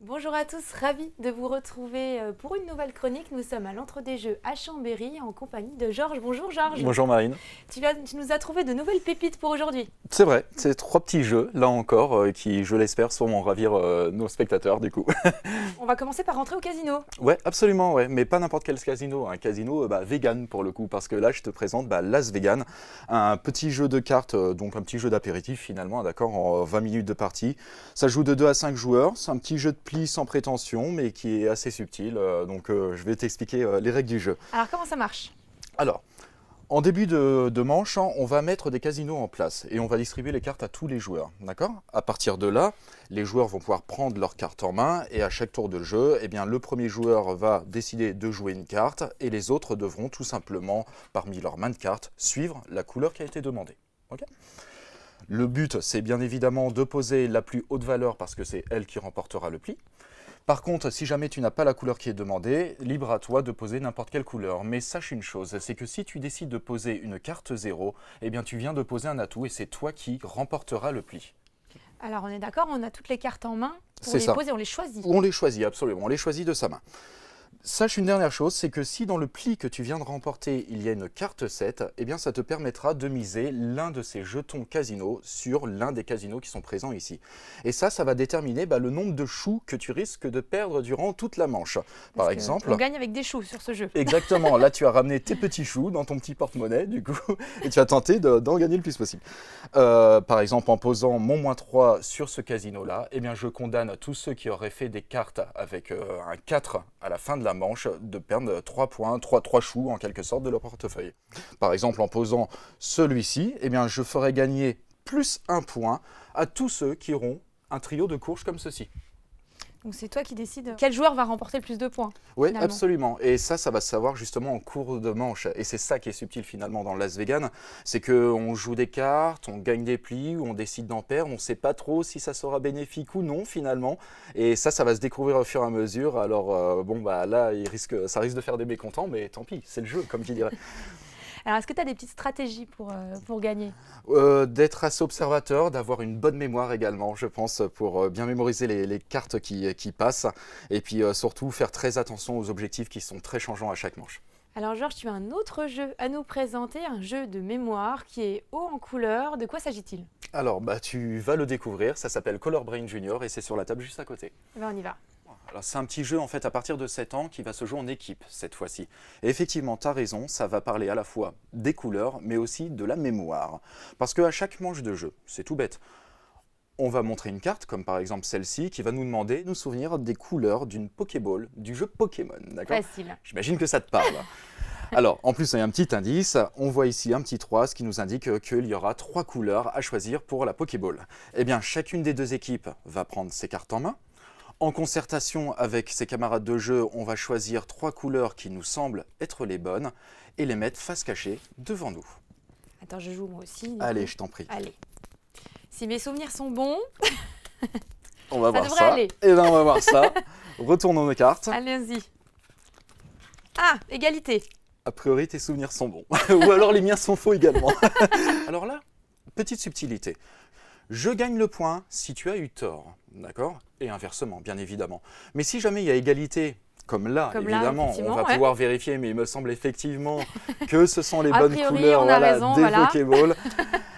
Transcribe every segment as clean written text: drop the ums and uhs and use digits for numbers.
Bonjour à tous, ravi de vous retrouver pour une nouvelle chronique. Nous sommes à l'Entre-des-Jeux à Chambéry en compagnie de Georges. Bonjour Georges. Bonjour Marine. Tu nous as trouvé de nouvelles pépites pour aujourd'hui. C'est vrai, c'est trois petits jeux, là encore, qui, je l'espère, sauront ravir nos spectateurs du coup. On va commencer par rentrer au casino. Ouais, absolument, ouais, mais pas n'importe quel casino, un casino vegan pour le coup, parce que là je te présente Las Vegan, un petit jeu de cartes, donc un petit jeu d'apéritif finalement, d'accord, en 20 minutes de partie. Ça joue de 2 à 5 joueurs, c'est un petit jeu de pli sans prétention, mais qui est assez subtil, donc je vais t'expliquer les règles du jeu. Alors comment ça marche? Alors, en début de manche, hein, on va mettre des casinos en place et on va distribuer les cartes à tous les joueurs, d'accord? À partir de là, les joueurs vont pouvoir prendre leurs cartes en main et à chaque tour de jeu, eh bien, le premier joueur va décider de jouer une carte et les autres devront tout simplement, parmi leurs mains de cartes, suivre la couleur qui a été demandée. Ok. Le but, c'est bien évidemment de poser la plus haute valeur parce que c'est elle qui remportera le pli. Par contre, si jamais tu n'as pas la couleur qui est demandée, libre à toi de poser n'importe quelle couleur. Mais sache une chose, c'est que si tu décides de poser une carte 0, eh bien tu viens de poser un atout et c'est toi qui remporteras le pli. Alors on est d'accord, on a toutes les cartes en main pour C'est les ça. poser, on les choisit. On les choisit, absolument, on les choisit de sa main. Sache une dernière chose, c'est que si dans le pli que tu viens de remporter, il y a une carte 7, eh bien ça te permettra de miser l'un de ces jetons casino sur l'un des casinos qui sont présents ici. Et ça va déterminer le nombre de choux que tu risques de perdre durant toute la manche. Par exemple, on gagne avec des choux sur ce jeu. exactement, là tu as ramené tes petits choux dans ton petit porte-monnaie du coup, et tu as tenté d'en gagner le plus possible. Par exemple, en posant mon -3 sur ce casino-là, eh bien je condamne tous ceux qui auraient fait des cartes avec un 4 à la fin de la manche de perdre 3 points, 3 choux en quelque sorte de leur portefeuille. Par exemple, en posant celui-ci, eh bien je ferai gagner plus 1 point à tous ceux qui auront un trio de courges comme ceci. Donc c'est toi qui décides quel joueur va remporter le plus de points. Oui, finalement. absolument. Et ça va se savoir justement en cours de manche. Et c'est ça qui est subtil finalement dans Las Vegan. C'est qu'on joue des cartes, on gagne des plis, ou on décide d'en perdre. On ne sait pas trop si ça sera bénéfique ou non finalement. Et ça va se découvrir au fur et à mesure. Alors là, ça risque de faire des mécontents, mais tant pis, c'est le jeu, comme qui dirait. Alors est-ce que tu as des petites stratégies pour gagner? D'être assez observateur, d'avoir une bonne mémoire également, je pense, pour bien mémoriser les cartes qui passent. Et puis surtout faire très attention aux objectifs qui sont très changeants à chaque manche. Alors Georges, tu as un autre jeu à nous présenter, un jeu de mémoire qui est haut en couleur. De quoi s'agit-il? Alors, tu vas le découvrir, ça s'appelle Color Brain Junior et c'est sur la table juste à côté. Eh ben, on y va. Alors, c'est un petit jeu en fait à partir de 7 ans qui va se jouer en équipe cette fois-ci. Et effectivement, tu as raison, ça va parler à la fois des couleurs mais aussi de la mémoire. Parce qu'à chaque manche de jeu, c'est tout bête, on va montrer une carte, comme par exemple celle-ci, qui va nous demander de nous souvenir des couleurs d'une Pokéball du jeu Pokémon. D'accord ? Facile. J'imagine que ça te parle. Alors, en plus, il y a un petit indice. On voit ici un petit 3, ce qui nous indique qu'il y aura 3 couleurs à choisir pour la Pokéball. Eh bien, chacune des deux équipes va prendre ses cartes en main. En concertation avec ses camarades de jeu, on va choisir 3 couleurs qui nous semblent être les bonnes et les mettre face cachée devant nous. Attends, je joue moi aussi. Allez, je t'en prie. Allez. Si mes souvenirs sont bons, On va ça voir devrait ça. aller. Et bien, on va voir ça. Retournons nos cartes. Allez-y. Ah, égalité. A priori, tes souvenirs sont bons. Ou alors les miens sont faux également. Alors là, petite subtilité. Je gagne le point si tu as eu tort, d'accord? Et inversement, bien évidemment. Mais si jamais il y a égalité, comme là, évidemment, on va pouvoir vérifier, mais il me semble effectivement que ce sont les bonnes priori, couleurs on a raison, des voilà. Pokéballs.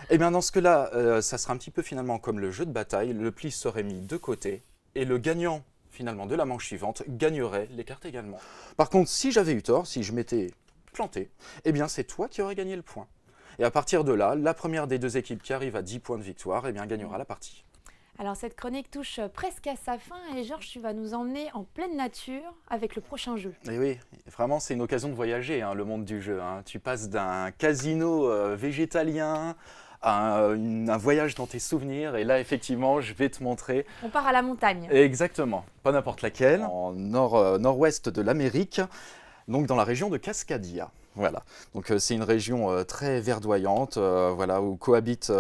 Et bien dans ce cas-là, ça sera un petit peu finalement comme le jeu de bataille. Le pli serait mis de côté et le gagnant finalement de la manche suivante gagnerait les cartes également. Par contre, si j'avais eu tort, si je m'étais planté, eh bien c'est toi qui aurais gagné le point. Et à partir de là, la première des deux équipes qui arrive à 10 points de victoire, eh bien gagnera la partie. Alors cette chronique touche presque à sa fin et Georges, tu vas nous emmener en pleine nature avec le prochain jeu. Et oui, vraiment c'est une occasion de voyager, le monde du jeu. Tu passes d'un casino végétalien à un voyage dans tes souvenirs et là effectivement je vais te montrer. On part à la montagne. Exactement, pas n'importe laquelle, en nord-ouest de l'Amérique, donc dans la région de Cascadia. Voilà, donc c'est une région très verdoyante, où cohabitent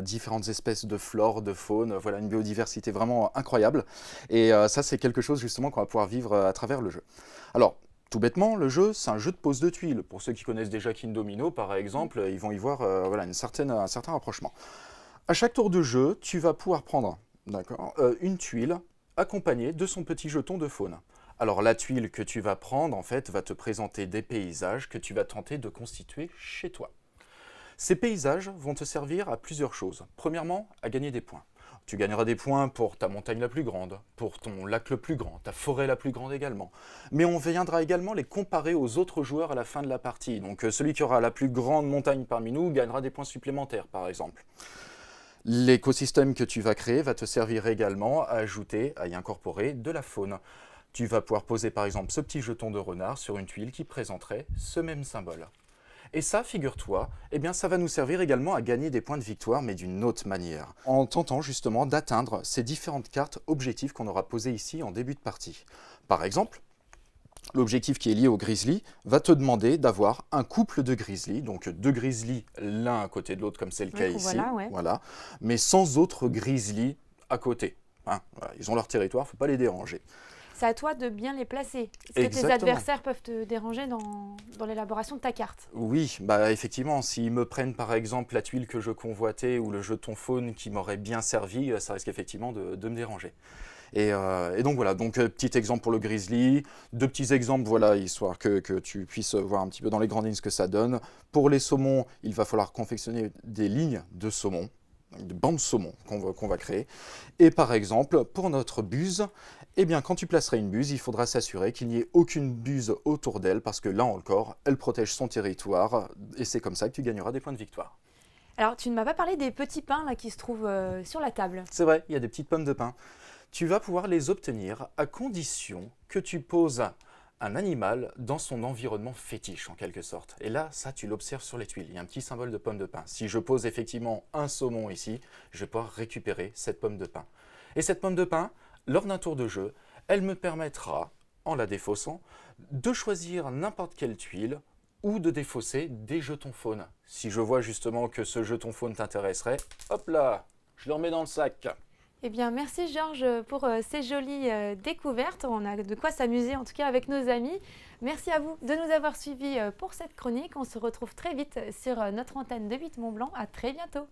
différentes espèces de flore, de faune, voilà une biodiversité vraiment incroyable. Et ça c'est quelque chose justement qu'on va pouvoir vivre à travers le jeu. Alors, tout bêtement, le jeu, c'est un jeu de pose de tuiles. Pour ceux qui connaissent déjà King Domino, par exemple, ils vont y voir un certain rapprochement. À chaque tour de jeu, tu vas pouvoir prendre une tuile accompagné de son petit jeton de faune. Alors la tuile que tu vas prendre, en fait, va te présenter des paysages que tu vas tenter de constituer chez toi. Ces paysages vont te servir à plusieurs choses. Premièrement, à gagner des points. Tu gagneras des points pour ta montagne la plus grande, pour ton lac le plus grand, ta forêt la plus grande également. Mais on viendra également les comparer aux autres joueurs à la fin de la partie. Donc celui qui aura la plus grande montagne parmi nous gagnera des points supplémentaires, par exemple. L'écosystème que tu vas créer va te servir également à ajouter, à y incorporer de la faune. Tu vas pouvoir poser par exemple ce petit jeton de renard sur une tuile qui présenterait ce même symbole. Et ça, figure-toi, eh bien, ça va nous servir également à gagner des points de victoire, mais d'une autre manière, en tentant justement d'atteindre ces différentes cartes objectifs qu'on aura posées ici en début de partie. Par exemple, l'objectif qui est lié au grizzly va te demander d'avoir un couple de grizzly, donc deux grizzlies l'un à côté de l'autre, comme c'est le cas ici, voilà, ouais. voilà, mais sans autres grizzlies à côté. Hein, voilà, ils ont leur territoire, il ne faut pas les déranger. C'est à toi de bien les placer. Est-ce que tes adversaires peuvent te déranger dans l'élaboration de ta carte? Oui, bah effectivement, s'ils me prennent par exemple la tuile que je convoitais ou le jeton faune qui m'aurait bien servi, ça risque effectivement de me déranger. Et donc voilà, petit exemple pour le grizzly, deux petits exemples, voilà, histoire que tu puisses voir un petit peu dans les grandes lignes ce que ça donne. Pour les saumons, il va falloir confectionner des lignes de saumon, de bandes saumon qu'on va créer. Et par exemple, pour notre buse, eh bien, quand tu placeras une buse, il faudra s'assurer qu'il n'y ait aucune buse autour d'elle, parce que là encore, elle protège son territoire, et c'est comme ça que tu gagneras des points de victoire. Alors, tu ne m'as pas parlé des petits pains là, qui se trouvent sur la table. C'est vrai, il y a des petites pommes de pin. Tu vas pouvoir les obtenir à condition que tu poses un animal dans son environnement fétiche, en quelque sorte. Et là, ça, tu l'observes sur les tuiles. Il y a un petit symbole de pomme de pin. Si je pose effectivement un saumon ici, je vais pouvoir récupérer cette pomme de pin. Et cette pomme de pin, lors d'un tour de jeu, elle me permettra, en la défaussant, de choisir n'importe quelle tuile ou de défausser des jetons faune. Si je vois justement que ce jeton faune t'intéresserait, hop là, je le remets dans le sac. Eh bien, merci Georges pour ces jolies découvertes. On a de quoi s'amuser en tout cas avec nos amis. Merci à vous de nous avoir suivis pour cette chronique. On se retrouve très vite sur notre antenne de 8 Mont Blanc. À très bientôt.